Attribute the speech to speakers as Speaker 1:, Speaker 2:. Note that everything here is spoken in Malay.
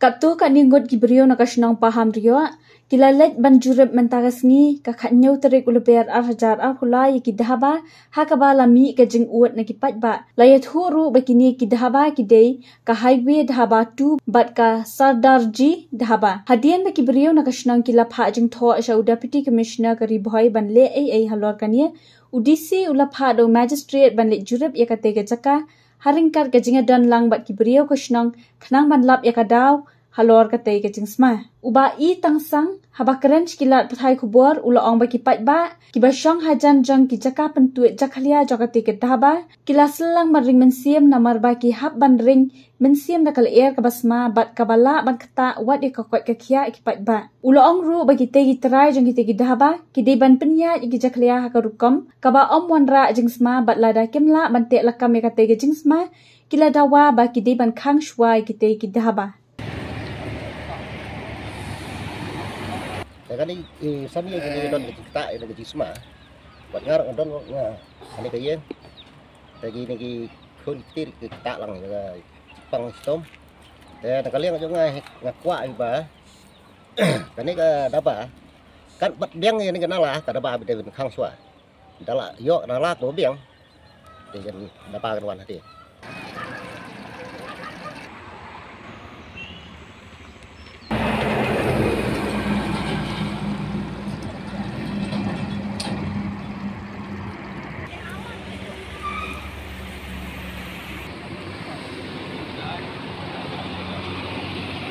Speaker 1: Katu kat ninggot gibrio nak kasenang paham rio, kilalet banjurep mentagasngi kakaknyau terik uleper arhajar arhulai kidahaba hakaba lami kajing uat nakipat ba. Layat huru bakini kidahaba kidei ka highway dahaba tu bat ka Sardarji dahaba. Hadian baki brio nak kasenang kilap hak jing tho asya Deputy Commissioner kari boy banle halor kania udisi ulap hak do magistrate banle jurep ya kate jaka haringkat kajinga dan lang bat kibrio kasenang kenang banlap ya kadaw halor kate kajing sma. Uba I tangsang haba keren kilat pathai kubor ulaong baki pat ba kibashang hajan jang ki jaka pentuit jakhalia jokate kedaba kila selang maring mensiam namar baki hab ban ring mensiam nakal air kabasma bat kabala ban kata wat ya kakwat kakia ikipat ba. Ulaong ru bagi tegi terai jang ki tegi dahaba kidei ban penya iki jakhalia hakarukam kaba om wanra jing sma bat lada kemla ban tek lakam ya kate jing sma kila dawa ba kidei ban khang shwai kite ki dahaba.
Speaker 2: Kani sami kini don kita ina ke jisma buat ngar don ani ke yen tagi ni khun tir kita lang pang stom te nak kalian jo ngakwa ba kani ka daba kan bat biang ni ke nala ka daba be khang swa dala yo nala to biang de daba kan wan hati